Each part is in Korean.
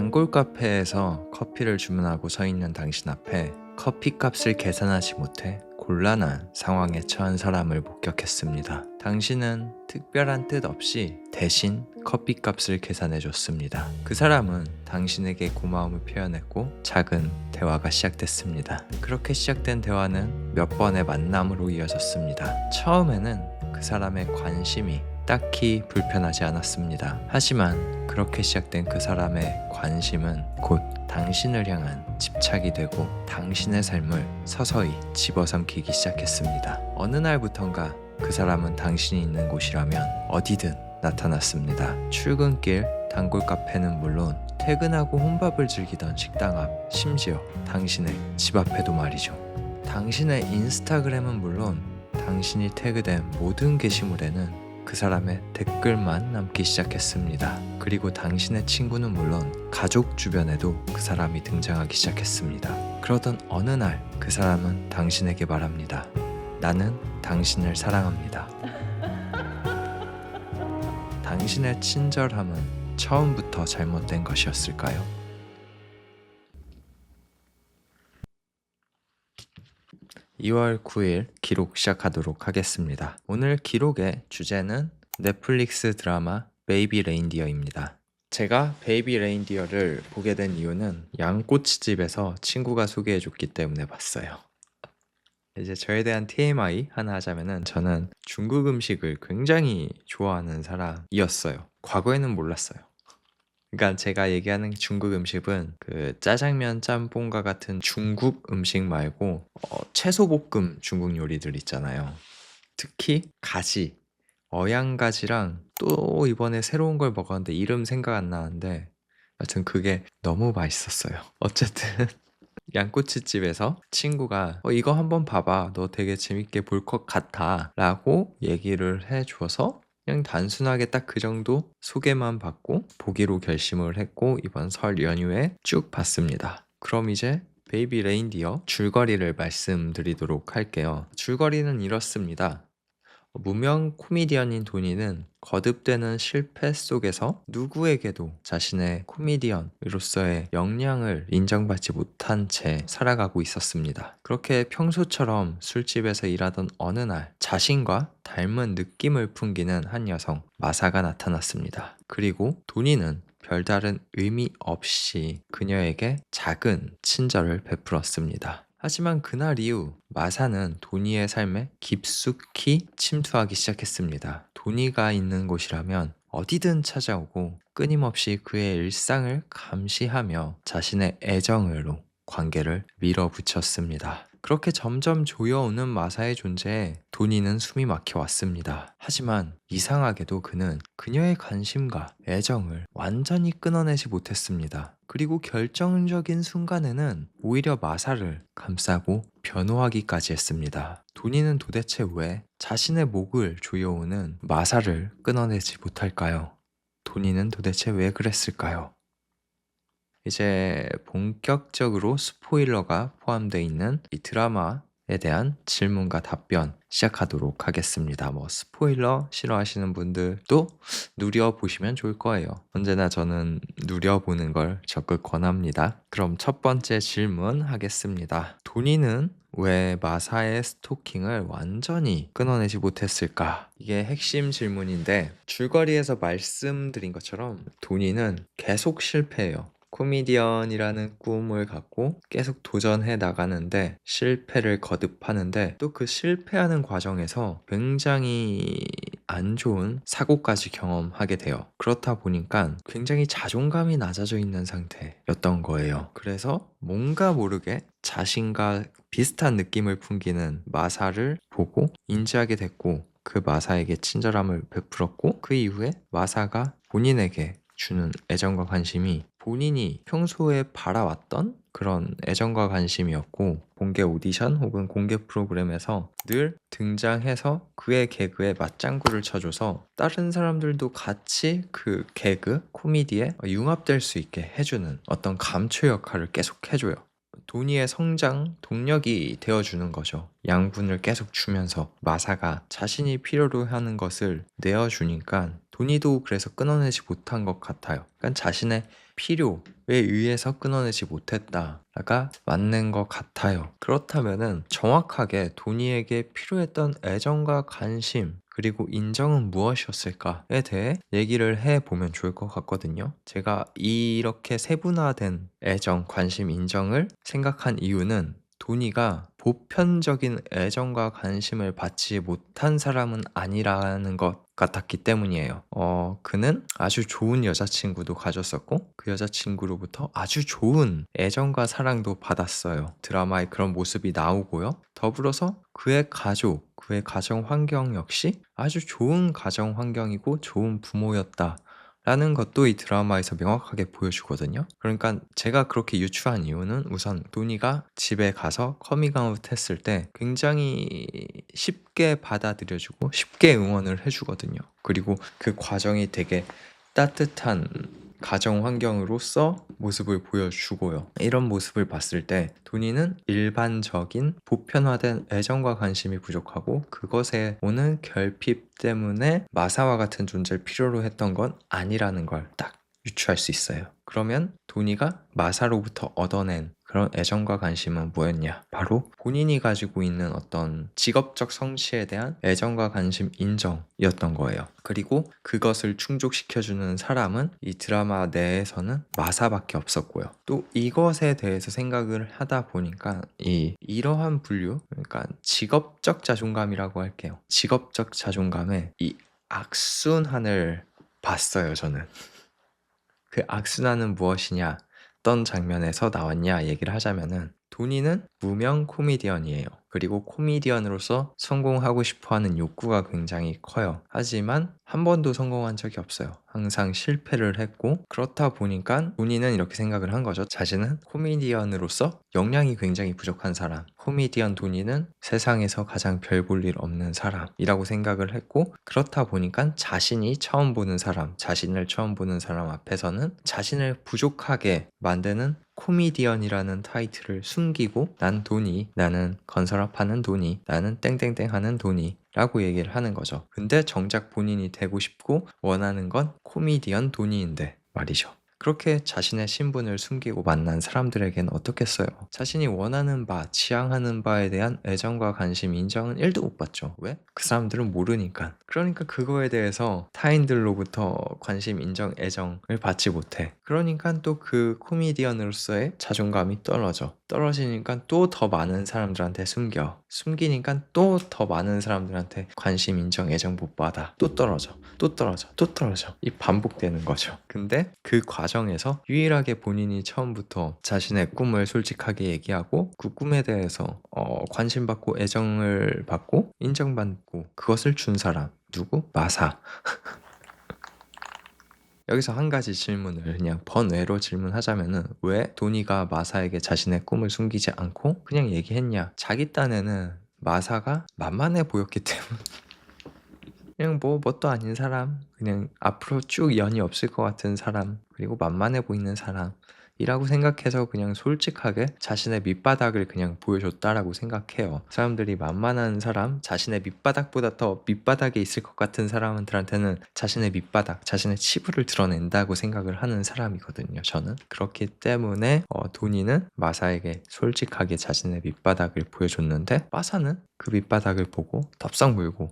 단골 카페에서 커피를 주문하고 서 있는 당신 앞에 커피값을 계산하지 못해 곤란한 상황에 처한 사람을 목격했습니다. 당신은 특별한 뜻 없이 대신 커피값을 계산해 줬습니다. 그 사람은 당신에게 고마움을 표현했고 작은 대화가 시작됐습니다. 그렇게 시작된 대화는 몇 번의 만남으로 이어졌습니다. 처음에는 그 사람의 관심이 딱히 불편하지 않았습니다. 하지만 그렇게 시작된 그 사람의 관심은 곧 당신을 향한 집착이 되고 당신의 삶을 서서히 집어삼키기 시작했습니다. 어느 날부턴가 그 사람은 당신이 있는 곳이라면 어디든 나타났습니다. 출근길, 단골 카페는 물론 퇴근하고 혼밥을 즐기던 식당 앞, 심지어 당신의 집 앞에도 말이죠. 당신의 인스타그램은 물론 당신이 태그된 모든 게시물에는 그 사람의 댓글만 남기 시작했습니다. 그리고 당신의 친구는 물론 가족 주변에도 그 사람이 등장하기 시작했습니다. 그러던 어느 날 그 사람은 당신에게 말합니다. 나는 당신을 사랑합니다. 당신의 친절함은 처음부터 잘못된 것이었을까요? 2월 9일 기록 시작하도록 하겠습니다. 오늘 기록의 주제는 넷플릭스 드라마 베이비 레인디어입니다. 제가 베이비 레인디어를 보게 된 이유는 양꼬치집에서 친구가 소개해줬기 때문에 봤어요. 이제 저에 대한 TMI 하나 하자면은 저는 중국 음식을 굉장히 좋아하는 사람이었어요. 과거에는 몰랐어요. 그러니까 제가 얘기하는 중국 음식은 그 짜장면, 짬뽕과 같은 중국 음식 말고 채소볶음 중국 요리들 있잖아요. 특히 가지, 어양가지랑 또 이번에 새로운 걸 먹었는데 이름 생각 안 나는데 여튼 그게 너무 맛있었어요. 어쨌든 양꼬치집에서 친구가 이거 한번 봐봐. 너 되게 재밌게 볼 것 같아. 라고 얘기를 해줘서 그냥 단순하게 딱 그 정도 소개만 받고 보기로 결심을 했고 이번 설 연휴에 쭉 봤습니다. 그럼 이제 베이비 레인디어 줄거리를 말씀드리도록 할게요. 줄거리는 이렇습니다. 무명 코미디언인 도니는 거듭되는 실패 속에서 누구에게도 자신의 코미디언으로서의 역량을 인정받지 못한 채 살아가고 있었습니다. 그렇게 평소처럼 술집에서 일하던 어느 날 자신과 닮은 느낌을 풍기는 한 여성 마사가 나타났습니다. 그리고 도니는 별다른 의미 없이 그녀에게 작은 친절을 베풀었습니다. 하지만 그날 이후 마사는 도니의 삶에 깊숙이 침투하기 시작했습니다. 도니가 있는 곳이라면 어디든 찾아오고 끊임없이 그의 일상을 감시하며 자신의 애정으로 관계를 밀어붙였습니다. 그렇게 점점 조여오는 마사의 존재에 도니는 숨이 막혀왔습니다. 하지만 이상하게도 그는 그녀의 관심과 애정을 완전히 끊어내지 못했습니다. 그리고 결정적인 순간에는 오히려 마사를 감싸고 변호하기까지 했습니다. 도니는 도대체 왜 자신의 목을 조여오는 마사를 끊어내지 못할까요? 도니는 도대체 왜 그랬을까요? 이제 본격적으로 스포일러가 포함되어 있는 이 드라마에 대한 질문과 답변 시작하도록 하겠습니다. 스포일러 싫어하시는 분들도 누려보시면 좋을 거예요. 언제나 저는 누려보는 걸 적극 권합니다. 그럼 첫 번째 질문 하겠습니다. 도니는 왜 마사의 스토킹을 완전히 끊어내지 못했을까? 이게 핵심 질문인데 줄거리에서 말씀드린 것처럼 도니는 계속 실패해요. 코미디언이라는 꿈을 갖고 계속 도전해 나가는데 실패를 거듭하는데 또 그 실패하는 과정에서 굉장히 안 좋은 사고까지 경험하게 돼요. 그렇다 보니까 굉장히 자존감이 낮아져 있는 상태였던 거예요. 그래서 뭔가 모르게 자신과 비슷한 느낌을 풍기는 마사를 보고 인지하게 됐고 그 마사에게 친절함을 베풀었고 그 이후에 마사가 본인에게 주는 애정과 관심이 본인이 평소에 바라왔던 그런 애정과 관심이었고 공개 오디션 혹은 공개 프로그램에서 늘 등장해서 그의 개그에 맞장구를 쳐줘서 다른 사람들도 같이 그 개그, 코미디에 융합될 수 있게 해주는 어떤 감초 역할을 계속 해줘요. 도니의 성장 동력이 되어주는 거죠. 양분을 계속 주면서 마사가 자신이 필요로 하는 것을 내어주니까 도니도 그래서 끊어내지 못한 것 같아요. 그러니까 자신의 필요에 의해서 끊어내지 못했다가 맞는 것 같아요. 그렇다면은 정확하게 도니에게 필요했던 애정과 관심 그리고 인정은 무엇이었을까에 대해 얘기를 해보면 좋을 것 같거든요. 제가 이렇게 세분화된 애정, 관심, 인정을 생각한 이유는 도니가 보편적인 애정과 관심을 받지 못한 사람은 아니라는 것 같았기 때문이에요. 그는 아주 좋은 여자친구도 가졌었고 그 여자친구로부터 아주 좋은 애정과 사랑도 받았어요. 드라마에 그런 모습이 나오고요. 더불어서 그의 가족, 그의 가정 환경 역시 아주 좋은 가정 환경이고 좋은 부모였다. 라는 것도 이 드라마에서 명확하게 보여주거든요. 그러니까 제가 그렇게 유추한 이유는 우선 도니가 집에 가서 커밍아웃 했을 때 굉장히 쉽게 받아들여주고 쉽게 응원을 해주거든요. 그리고 그 과정이 되게 따뜻한 가정 환경으로서 모습을 보여주고요. 이런 모습을 봤을 때 도니는 일반적인 보편화된 애정과 관심이 부족하고 그것에 오는 결핍 때문에 마사와 같은 존재를 필요로 했던 건 아니라는 걸 딱 유추할 수 있어요. 그러면 도니가 마사로부터 얻어낸 그런 애정과 관심은 뭐였냐? 바로 본인이 가지고 있는 어떤 직업적 성취에 대한 애정과 관심 인정이었던 거예요. 그리고 그것을 충족시켜주는 사람은 이 드라마 내에서는 마사밖에 없었고요. 또 이것에 대해서 생각을 하다 보니까 이러한 분류, 그러니까 직업적 자존감이라고 할게요. 직업적 자존감에 이 악순환을 봤어요, 저는. 그 악순환은 무엇이냐? 어떤 장면에서 나왔냐 얘기를 하자면은 도니는 무명 코미디언이에요. 그리고 코미디언으로서 성공하고 싶어하는 욕구가 굉장히 커요. 하지만 한 번도 성공한 적이 없어요. 항상 실패를 했고 그렇다 보니까 도니는 이렇게 생각을 한 거죠. 자신은 코미디언으로서 역량이 굉장히 부족한 사람. 코미디언 도니는 세상에서 가장 별 볼 일 없는 사람이라고 생각을 했고 그렇다 보니까 자신을 처음 보는 사람 앞에서는 자신을 부족하게 만드는 코미디언이라는 타이틀을 숨기고 난 도니, 나는 건설업 하는 도니, 나는 땡땡땡 하는 도니 라고 얘기를 하는 거죠. 근데 정작 본인이 되고 싶고 원하는 건 코미디언 도니인데 말이죠. 그렇게 자신의 신분을 숨기고 만난 사람들에게는 어떻겠어요? 자신이 원하는 바, 지향하는 바에 대한 애정과 관심, 인정은 1도 못 받죠. 왜? 그 사람들은 모르니까. 그러니까 그거에 대해서 타인들로부터 관심, 인정, 애정을 받지 못해. 그러니까 또 그 코미디언으로서의 자존감이 떨어져. 떨어지니까 또 더 많은 사람들한테 숨기니까 또 더 많은 사람들한테 관심, 인정, 애정 못 받아. 또 떨어져. 또 떨어져. 또 떨어져. 이 반복되는 거죠. 근데 그 과정에서 유일하게 본인이 처음부터 자신의 꿈을 솔직하게 얘기하고 그 꿈에 대해서 관심 받고 애정을 받고 인정받고 그것을 준 사람 누구? 마사. 여기서 한 가지 질문을 그냥 번외로 질문하자면은 왜 도니가 마사에게 자신의 꿈을 숨기지 않고 그냥 얘기했냐? 자기 딴에는 마사가 만만해 보였기 때문에 그냥 뭣도 아닌 사람, 그냥 앞으로 쭉 연이 없을 것 같은 사람, 그리고 만만해 보이는 사람이라고 생각해서 그냥 솔직하게 자신의 밑바닥을 그냥 보여줬다라고 생각해요. 사람들이 만만한 사람, 자신의 밑바닥보다 더 밑바닥에 있을 것 같은 사람들한테는 자신의 밑바닥, 자신의 치부를 드러낸다고 생각을 하는 사람이거든요. 저는 그렇기 때문에 도니는 마사에게 솔직하게 자신의 밑바닥을 보여줬는데 마사는 그 밑바닥을 보고 덥석 물고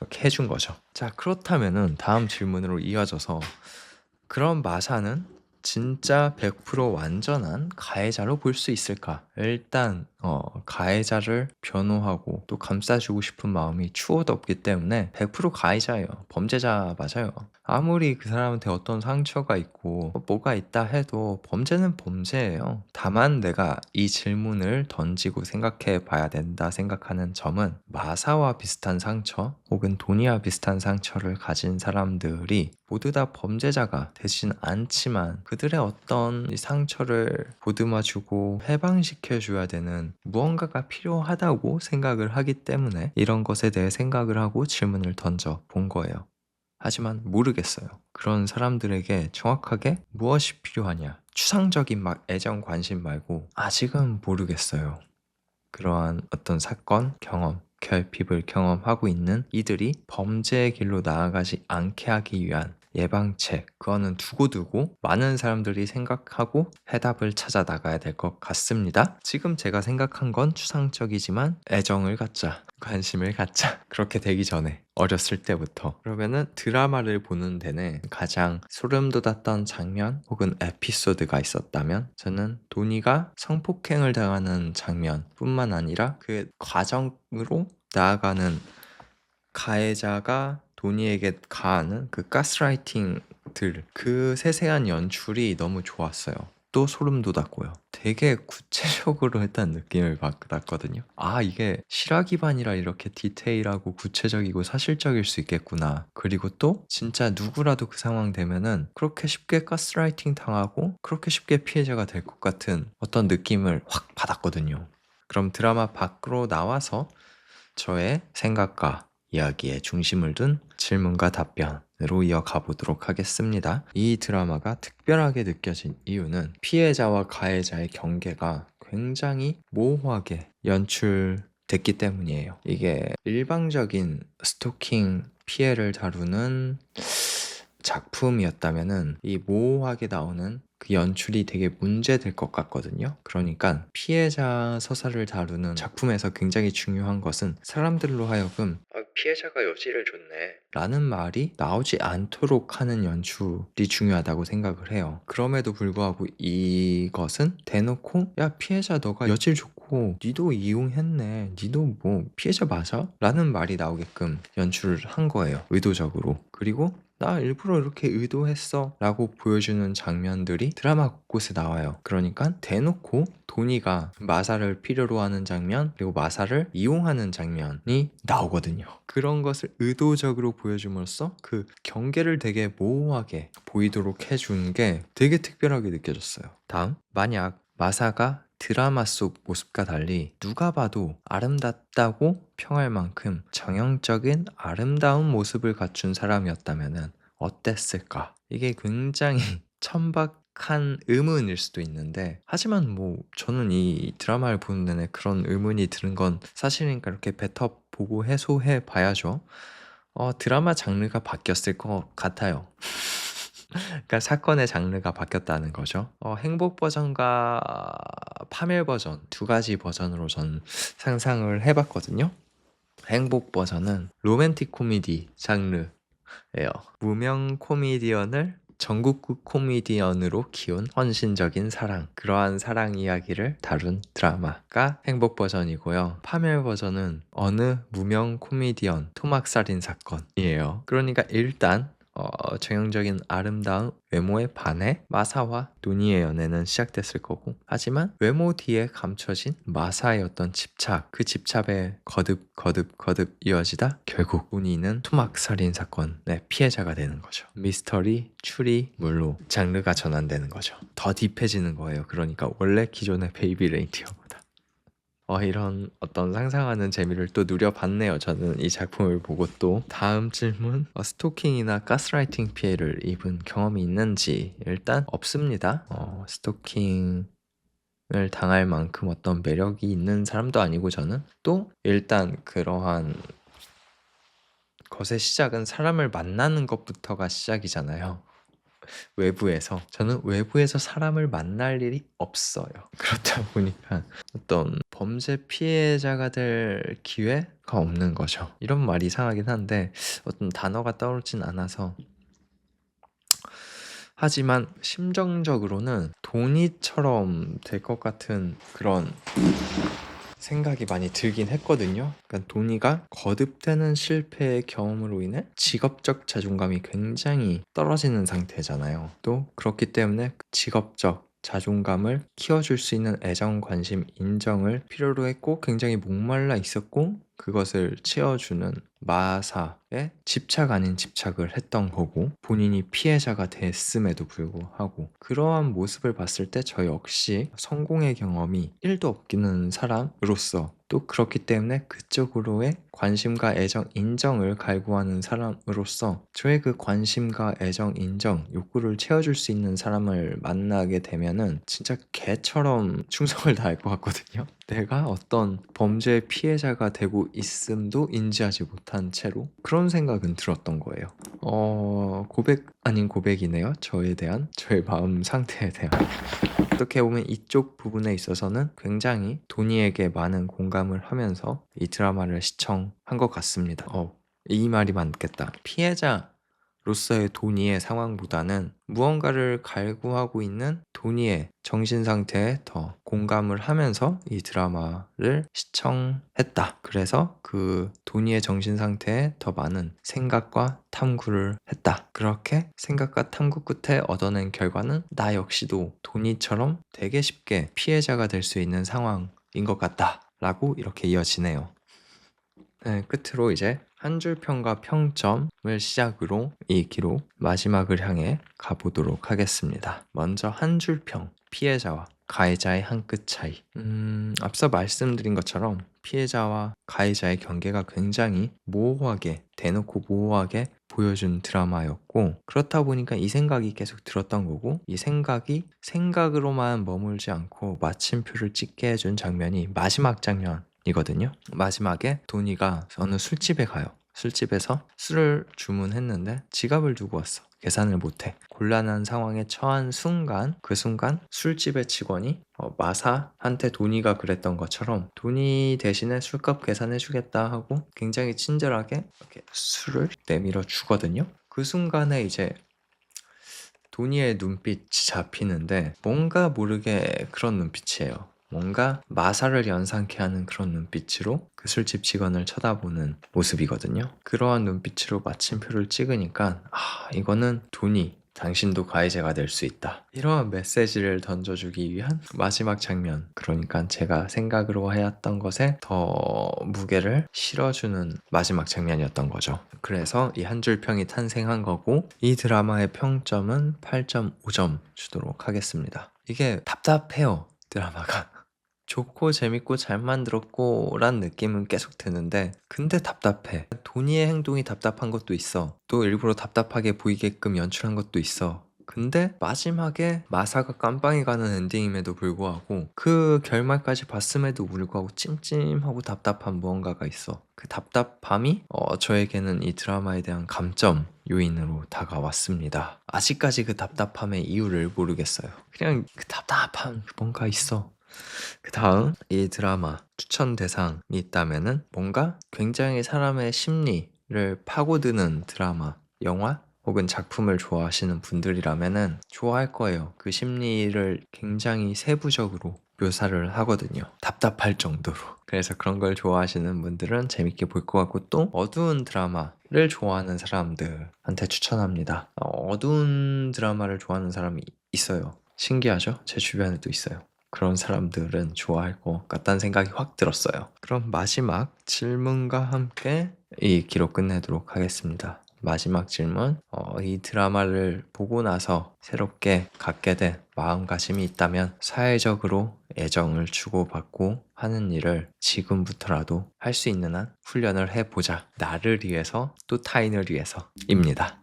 이렇게 해준 거죠. 자, 그렇다면은 다음 질문으로 이어져서 그럼 마사는 진짜 100% 완전한 가해자로 볼 수 있을까? 일단 가해자를 변호하고 또 감싸주고 싶은 마음이 추호도 없기 때문에 100% 가해자예요. 범죄자 맞아요. 아무리 그 사람한테 어떤 상처가 있고 뭐가 있다 해도 범죄는 범죄예요. 다만 내가 이 질문을 던지고 생각해 봐야 된다 생각하는 점은 마사와 비슷한 상처 혹은 도니와 비슷한 상처를 가진 사람들이 모두 다 범죄자가 되진 않지만 그들의 어떤 이 상처를 보듬어주고 해방시켜줘야 되는 무언가가 필요하다고 생각을 하기 때문에 이런 것에 대해 생각을 하고 질문을 던져 본 거예요. 하지만 모르겠어요. 그런 사람들에게 정확하게 무엇이 필요하냐? 추상적인 막 애정, 관심 말고 아직은 모르겠어요. 그러한 어떤 사건, 경험, 결핍을 경험하고 있는 이들이 범죄의 길로 나아가지 않게 하기 위한 예방책, 그거는 두고두고 많은 사람들이 생각하고 해답을 찾아 나가야 될 것 같습니다. 지금 제가 생각한 건 추상적이지만 애정을 갖자, 관심을 갖자. 그렇게 되기 전에 어렸을 때부터. 그러면은 드라마를 보는 데는 가장 소름 돋았던 장면 혹은 에피소드가 있었다면 저는 도니가 성폭행을 당하는 장면뿐만 아니라 그 과정으로 나아가는 가해자가 도니에게 가하는 그 가스라이팅들, 그 세세한 연출이 너무 좋았어요. 또 소름 돋았고요. 되게 구체적으로 했다는 느낌을 받았거든요. 아, 이게 실화 기반이라 이렇게 디테일하고 구체적이고 사실적일 수 있겠구나. 그리고 또 진짜 누구라도 그 상황 되면은 그렇게 쉽게 가스라이팅 당하고 그렇게 쉽게 피해자가 될 것 같은 어떤 느낌을 확 받았거든요. 그럼 드라마 밖으로 나와서 저의 생각과 이야기에 중심을 둔 질문과 답변으로 이어가 보도록 하겠습니다. 이 드라마가 특별하게 느껴진 이유는 피해자와 가해자의 경계가 굉장히 모호하게 연출됐기 때문이에요. 이게 일방적인 스토킹 피해를 다루는 작품이었다면은 이 모호하게 나오는 그 연출이 되게 문제될 것 같거든요. 그러니까 피해자 서사를 다루는 작품에서 굉장히 중요한 것은 사람들로 하여금 피해자가 여지를 줬네 라는 말이 나오지 않도록 하는 연출이 중요하다고 생각을 해요. 그럼에도 불구하고 이것은 대놓고 야, 피해자 너가 여지를 줬고 니도 이용했네, 니도 뭐 피해자 맞아? 라는 말이 나오게끔 연출을 한 거예요, 의도적으로. 그리고 나 일부러 이렇게 의도했어 라고 보여주는 장면들이 드라마 곳곳에 나와요. 그러니까 대놓고 도니가 마사를 필요로 하는 장면, 그리고 마사를 이용하는 장면이 나오거든요. 그런 것을 의도적으로 보여줌으로써 그 경계를 되게 모호하게 보이도록 해준 게 되게 특별하게 느껴졌어요. 다음, 만약 마사가 드라마 속 모습과 달리 누가 봐도 아름답다고 평할 만큼 정형적인 아름다운 모습을 갖춘 사람이었다면 어땠을까? 이게 굉장히 천박한 의문일 수도 있는데, 하지만 뭐 저는 이 드라마를 보는 내내 그런 의문이 드는 건 사실이니까 이렇게 뱉어보고 해소해 봐야죠. 드라마 장르가 바뀌었을 것 같아요. 그러니까 사건의 장르가 바뀌었다는 거죠. 행복 버전과 파멸 버전 두 가지 버전으로 전 상상을 해봤거든요. 행복 버전은 로맨틱 코미디 장르예요. 무명 코미디언을 전국구 코미디언으로 키운 헌신적인 사랑, 그러한 사랑 이야기를 다룬 드라마가 행복 버전이고요. 파멸 버전은 어느 무명 코미디언 토막살인 사건이에요. 그러니까 일단 전형적인 아름다운 외모에 반해 마사와 도니의 연애는 시작됐을 거고, 하지만 외모 뒤에 감춰진 마사의 어떤 집착, 그 집착에 거듭 이어지다 결국 도니는 토막살인 사건의 피해자가 되는 거죠. 미스터리, 추리물로 장르가 전환되는 거죠. 더 딥해지는 거예요. 그러니까 원래 기존의 베이비 레인디어보다. 이런 어떤 상상하는 재미를 또 누려봤네요. 저는 이 작품을 보고. 또 다음 질문, 스토킹이나 가스라이팅 피해를 입은 경험이 있는지. 일단 없습니다. 스토킹을 당할 만큼 어떤 매력이 있는 사람도 아니고, 저는 또 일단 그러한 것의 시작은 사람을 만나는 것부터가 시작이잖아요. 외부에서. 저는 외부에서 사람을 만날 일이 없어요. 그렇다 보니까 어떤 범죄 피해자가 될 기회가 없는 거죠. 이런 말이 이상하긴 한데 어떤 단어가 떠오르진 않아서. 하지만 심정적으로는 도니처럼 될 것 같은 그런 생각이 많이 들긴 했거든요. 그러니까 도니가 거듭되는 실패의 경험으로 인해 직업적 자존감이 굉장히 떨어지는 상태잖아요. 또 그렇기 때문에 직업적 자존감을 키워줄 수 있는 애정, 관심, 인정을 필요로 했고 굉장히 목말라 있었고, 그것을 채워주는 마사에 집착 아닌 집착을 했던 거고, 본인이 피해자가 됐음에도 불구하고 그러한 모습을 봤을 때 저 역시 성공의 경험이 1도 없기는 사람으로서 또 그렇기 때문에 그쪽으로의 관심과 애정, 인정을 갈구하는 사람으로서 저의 그 관심과 애정, 인정, 욕구를 채워줄 수 있는 사람을 만나게 되면은 진짜 개처럼 충성을 다할 것 같거든요. 내가 어떤 범죄의 피해자가 되고 있음도 인지하지 못한 채로 그런 생각은 들었던 거예요. 고백 아닌 고백이네요. 저에 대한, 저의 마음 상태에 대한. 어떻게 보면 이쪽 부분에 있어서는 굉장히 도니에게 많은 공감을 하면서 이 드라마를 시청한 것 같습니다. 이 말이 맞겠다. 피해자로서의 도니의 상황보다는 무언가를 갈구하고 있는 도니의 정신 상태에 더 공감을 하면서 이 드라마를 시청했다. 그래서 그 도니의 정신 상태에 더 많은 생각과 탐구를 했다. 그렇게 생각과 탐구 끝에 얻어낸 결과는 나 역시도 도니처럼 되게 쉽게 피해자가 될 수 있는 상황인 것 같다. 라고 이렇게 이어지네요. 네, 끝으로 이제 한 줄 평과 평점을 시작으로 이 기록 마지막을 향해 가보도록 하겠습니다. 먼저 한 줄 평, 피해자와 가해자의 한 끗 차이. 앞서 말씀드린 것처럼 피해자와 가해자의 경계가 굉장히 모호하게, 대놓고 모호하게 보여준 드라마였고, 그렇다 보니까 이 생각이 계속 들었던 거고, 이 생각이 생각으로만 머물지 않고 마침표를 찍게 해준 장면이 마지막 장면이거든요. 마지막에 도니가 어느 술집에 가요. 술집에서 술을 주문했는데 지갑을 두고 왔어. 계산을 못해. 곤란한 상황에 처한 순간, 그 순간 술집의 직원이 마사한테 도니가 그랬던 것처럼 도니 대신에 술값 계산해주겠다 하고 굉장히 친절하게 이렇게 술을 내밀어 주거든요. 그 순간에 이제 도니의 눈빛이 잡히는데 뭔가 모르게 그런 눈빛이에요. 뭔가 마사를 연상케 하는 그런 눈빛으로 그 술집 직원을 쳐다보는 모습이거든요. 그러한 눈빛으로 마침표를 찍으니까 이거는 도니, 당신도 가해자가 될 수 있다. 이러한 메시지를 던져주기 위한 마지막 장면. 그러니까 제가 생각으로 해왔던 것에 더 무게를 실어주는 마지막 장면이었던 거죠. 그래서 이 한 줄 평이 탄생한 거고 이 드라마의 평점은 8.5점 주도록 하겠습니다. 이게 답답해요, 드라마가. 좋고 재밌고 잘 만들었고 란 느낌은 계속 드는데 근데 답답해. 도니의 행동이 답답한 것도 있어. 또 일부러 답답하게 보이게끔 연출한 것도 있어. 근데 마지막에 마사가 깜빵이 가는 엔딩임에도 불구하고 그 결말까지 봤음에도 불구하고 찜찜하고 답답한 무언가가 있어. 그 답답함이 저에게는 이 드라마에 대한 감점 요인으로 다가왔습니다. 아직까지 그 답답함의 이유를 모르겠어요. 그냥 그 답답함 뭔가 있어. 그 다음 이 드라마 추천 대상이 있다면은 뭔가 굉장히 사람의 심리를 파고드는 드라마, 영화 혹은 작품을 좋아하시는 분들이라면은 좋아할 거예요. 그 심리를 굉장히 세부적으로 묘사를 하거든요. 답답할 정도로. 그래서 그런 걸 좋아하시는 분들은 재밌게 볼 것 같고 또 어두운 드라마를 좋아하는 사람들한테 추천합니다. 어두운 드라마를 좋아하는 사람이 있어요. 신기하죠? 제 주변에도 있어요. 그런 사람들은 좋아할 것 같다는 생각이 확 들었어요. 그럼 마지막 질문과 함께 이 기록 끝내도록 하겠습니다. 마지막 질문, 이 드라마를 보고 나서 새롭게 갖게 된 마음가짐이 있다면 사회적으로 애정을 주고받고 하는 일을 지금부터라도 할 수 있는 한 훈련을 해보자. 나를 위해서 또 타인을 위해서입니다.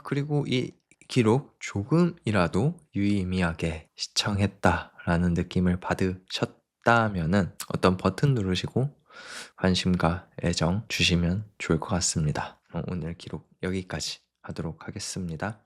그리고 이 기록 조금이라도 유의미하게 시청했다라는 느낌을 받으셨다면은 어떤 버튼 누르시고 관심과 애정 주시면 좋을 것 같습니다. 오늘 기록 여기까지 하도록 하겠습니다.